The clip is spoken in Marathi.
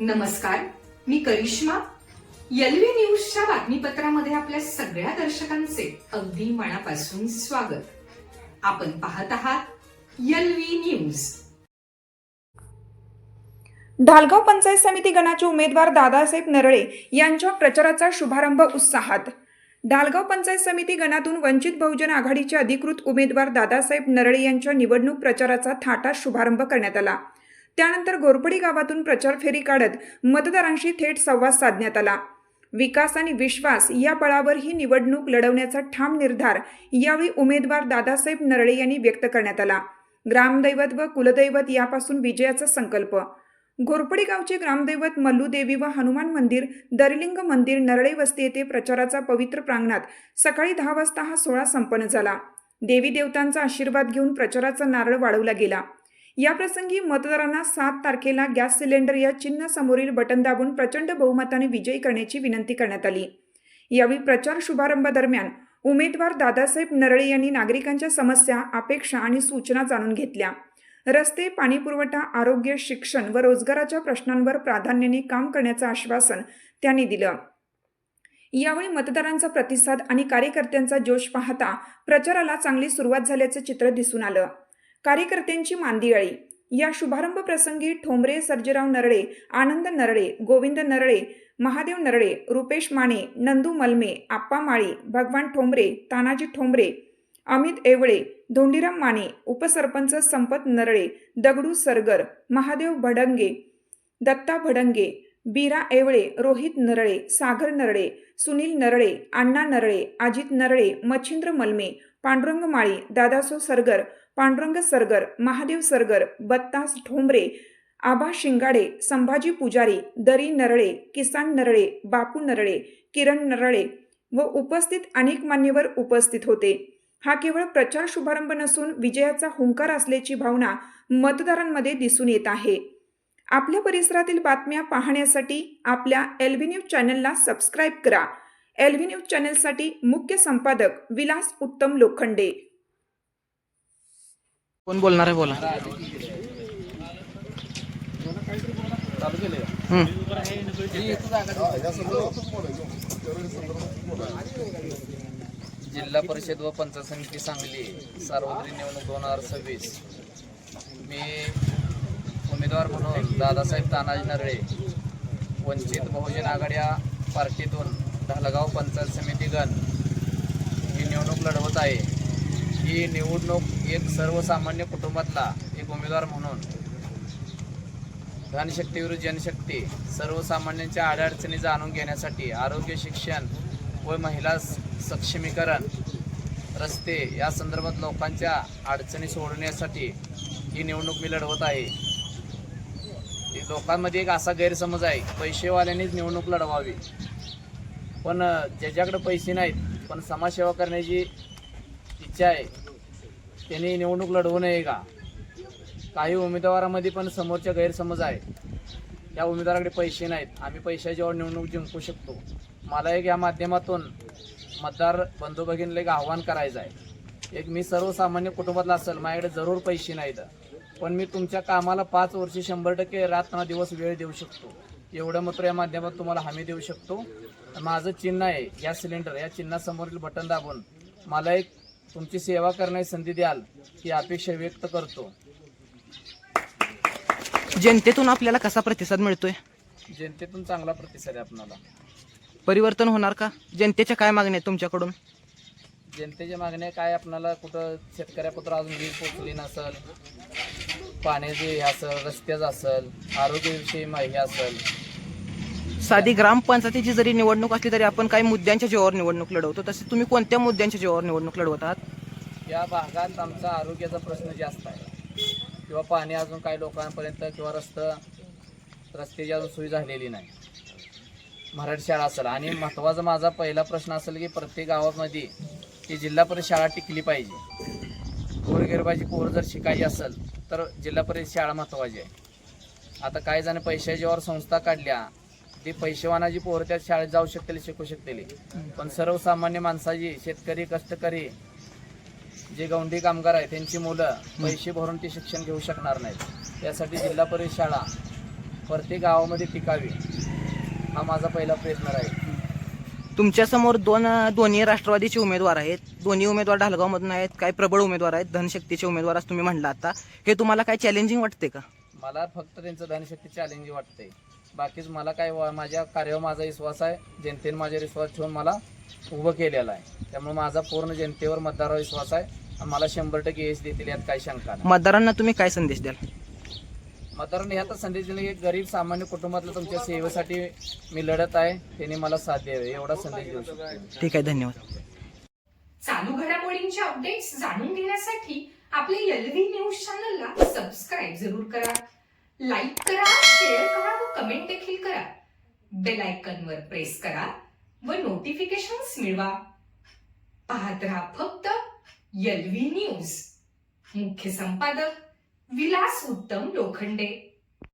नमस्कार, मी करिश्मा. एलव्ही न्यूजच्या बातमीपत्रामध्ये आपल्या सगळ्या दर्शकांचे अगदी मनापासून स्वागत. आपण पाहत आहात एलव्ही न्यूज. ढालगाव पंचायत समिती गणाचे उमेदवार दादासाहेब नरळे यांच्या प्रचाराचा शुभारंभ उत्साहात. ढालगाव पंचायत समिती गणातून वंचित बहुजन आघाडीचे अधिकृत उमेदवार दादासाहेब नरळे यांच्या निवडणूक प्रचाराचा थाटात शुभारंभ करण्यात आला. त्यानंतर घोरपडी गावातून प्रचार फेरी काढत मतदारांशी थेट संवाद साधण्यात आला. विकास आणि विश्वास या बळावर ही निवडणूक लढवण्याचा ठाम निर्धार यावेळी उमेदवार दादासाहेब नरळे यांनी व्यक्त करण्यात आला. ग्रामदैवत व कुलदैवत यापासून विजयाचा संकल्प. घोरपडी गावचे ग्रामदैवत मल्लूदेवी व हनुमान मंदिर, दरिलिंग मंदिर, नरळे वस्ती येथे प्रचाराचा पवित्र प्रांगणात सकाळी 10 वाजता हा सोहळा संपन्न झाला. देवी देवतांचा आशीर्वाद घेऊन प्रचाराचा नारळ वाढवला गेला. याप्रसंगी मतदारांना 7 तारखेला गॅस सिलेंडर या चिन्ह समोरील बटन दाबून प्रचंड बहुमताने विजयी करण्याची विनंती करण्यात आली. यावेळी प्रचार शुभारंभादरम्यान उमेदवार दादासाहेब नरळे यांनी नागरिकांच्या समस्या, अपेक्षा आणि सूचना जाणून घेतल्या. रस्ते, पाणीपुरवठा, आरोग्य, शिक्षण व रोजगाराच्या प्रश्नांवर प्राधान्याने काम करण्याचं आश्वासन त्यांनी दिलं. यावेळी मतदारांचा प्रतिसाद आणि कार्यकर्त्यांचा जोश पाहता प्रचाराला चांगली सुरुवात झाल्याचं चित्र दिसून आलं. कार्यकर्त्यांची मांदियाळी. या शुभारंभ प्रसंगी ठोंबरे सर्जेराव नरळे, आनंद नरळे, गोविंद नरळे, महादेव नरळे, रुपेश माने, नंदू मलमे, आप्पा माळी, भगवान ठोंबरे, तानाजी ठोंबरे, अमित एवळे, धोंडीराम माने, उपसरपंच संपत नरळे, दगडू सरगर, महादेव भडंगे, दत्ता भडंगे, बीरा एवळे, रोहित नरळे, सागर नरळे, सुनील नरळे, अण्णा नरळे, अजित नरळे, मच्छिंद्र मलमे, पांडुरंग माळी, दादासो सरगर, पांडुरंग सरगर, महादेव सरगर, बत्तास ठोंबरे, आबा शिंगाडे, संभाजी पुजारी, दरी नरळे, किसान नरळे, बापू नरळे, किरण नरळे व उपस्थित अनेक मान्यवर उपस्थित होते. हा केवळ प्रचार शुभारंभ नसून विजयाचा हुंकार असल्याची भावना मतदारांमध्ये दिसून येत आहे. आपल्या परिसरातील बातम्या पाहण्यासाठी आपल्या एलव्ही न्यूज चॅनलला सबस्क्राईब करा. एलव्ही न्यूज चॅनलसाठी मुख्य संपादक विलास उत्तम लोखंडे. कोण बोलणार आहे? बोला. जिल्हा परिषद व पंचायत समिती सांगली सार्वत्रिक निवडणूक 2026. मी उमेदवार म्हणून दादासाहेब तानाजी नरळे, वंचित बहुजन आघाडी या पार्टीतून ढालगाव पंचायत समिती गण ही निवडणूक लढवत आहे. ही निवडणूक एक सर्वसामान्य कुटुंबातला एक उमेदवार म्हणून धनशक्ती विरुद्ध जनशक्ती, सर्वसामान्यांच्या अडचणी जाणून घेण्यासाठी आरोग्य, शिक्षण व महिला सक्षमीकरण, रस्ते या संदर्भात लोकांच्या अडचणी सोडवण्यासाठी ही निवडणूक मी लढवत आहे. लोकांमध्ये एक असा गैरसमज आहे, पैसेवाल्यांनीच निवडणूक लढवावी, पण ज्याच्याकडे पैसे नाहीत पण समाजसेवा करण्याची इच्छा आहे त्यांनी निवडणूक लढवू नये का? काही उमेदवारामध्ये पण समोरच्या गैरसमज आहे, या उमेदवाराकडे पैसे नाहीत, आम्ही पैशाच्यावर निवडणूक जिंकू शकतो. मला एक या माध्यमातून मतदार बंधू भगिनीला एक आव्हान करायचं आहे. एक मी सर्वसामान्य कुटुंबातला असेल, माझ्याकडे जरूर पैसे नाहीत, पण मी तुमच्या कामाला 5 वर्ष 100% रात्र दिवस वेळ देऊ शकतो. एवढं मात्र या माध्यमात तुम्हाला हमी देऊ शकतो. माझं चिन्ह आहे गॅस सिलेंडर, या चिन्हासमोरील बटन दाबून मला एक तुमची सेवा करण्याची संधी द्याल ही अपेक्षा व्यक्त करतो. जनतेतून आपल्याला कसा प्रतिसाद मिळतोय? जनतेतून चांगला प्रतिसाद आहे आपल्याला. परिवर्तन होणार का? जनतेच्या काय मागण्या आहेत तुमच्याकडून? जनतेच्या मागण्या काय, आपल्याला कुठं शेतकऱ्यापत्र अजून वीज पोचली नसेल, पाण्याचे हे असेल, रस्त्याचं असेल, आरोग्याविषयी माहिती असेल. साधी ग्रामपंचायतीची जरी निवडणूक असली तरी आपण काही मुद्द्यांच्या जीवावर निवडणूक लढवतो, तसे तुम्ही कोणत्या मुद्द्यांच्या जीवावर निवडणूक लढवत आहात? या भागात आमचा आरोग्याचा प्रश्न जास्त आहे, किंवा पाणी अजून काही लोकांपर्यंत, किंवा रस्त्याची अजून सोय झालेली नाही. मराठी शाळा असेल, आणि महत्त्वाचा माझा पहिला प्रश्न असेल की प्रत्येक गावामध्ये ती जिल्हा परिषद शाळा टिकली पाहिजे. गोरगरिबाची पोरं जर शिकायची असेल तर जिल्हा परिषद शाळा महत्त्वाची आहे. आता काही जण पैशाच्यावर संस्था काढल्या, ती पैसेवानाची पोरं त्या शाळेत जाऊ शकतील, शिकू शकतील, पण सर्वसामान्य माणसाची, शेतकरी, कष्टकरी जे गौंडी कामगार आहेत त्यांची मुलं पैसे भरून ते शिक्षण घेऊ शकणार नाहीत. त्यासाठी जिल्हा परिषद शाळा प्रत्येक गावामध्ये टिकावी हा माझा पहिला प्रयत्न राहील. तुमच्या समोर दोन्ही राष्ट्रवादीचे उमेदवार आहेत. दोन्ही उमेदवार ढालगावमधून आहेत. काही प्रबळ उमेदवार आहेत, धनशक्तीचे उमेदवार असं तुम्ही म्हणला आता. हे तुम्हाला काय चॅलेंजिंग वाटते का? मला फक्त त्यांचं धनशक्ती चॅलेंज वाटतंय. बाकीच मला काय माझ्या कार्यावर माझा विश्वास आहे. जनतेने माझ्यावर विश्वास ठेवून मला उभं केलेलं आहे. त्यामुळे माझा पूर्ण जनतेवर मतदारावर विश्वास आहे आणि मला 100% यश देतील यात काही शंका नाही. मतदारांना तुम्ही काय संदेश द्याल? मतदारांनी ह्याचा संदेश दिला की गरीब सामान्य कुटुंबातल्या तुमच्या सेवेसाठी मी लढत आहे, त्यांनी मला साथ द्यावे एवढा संदेश देऊ शकतो. ठीक आहे, धन्यवाद. चालू घडामोडींचे अपडेट्स जाणून घेण्यासाठी आपल्या LV न्यूज चॅनलला सबस्क्राईब जरूर करा, लाईक करा, शेअर करा व कमेंट देखील करा. बेल आयकॉनवर प्रेस करा व नोटिफिकेशन्स मिळवा. पाहत रहा फक्त LV न्यूज. मुख्य संपादक विलास उत्तम लोखंडे.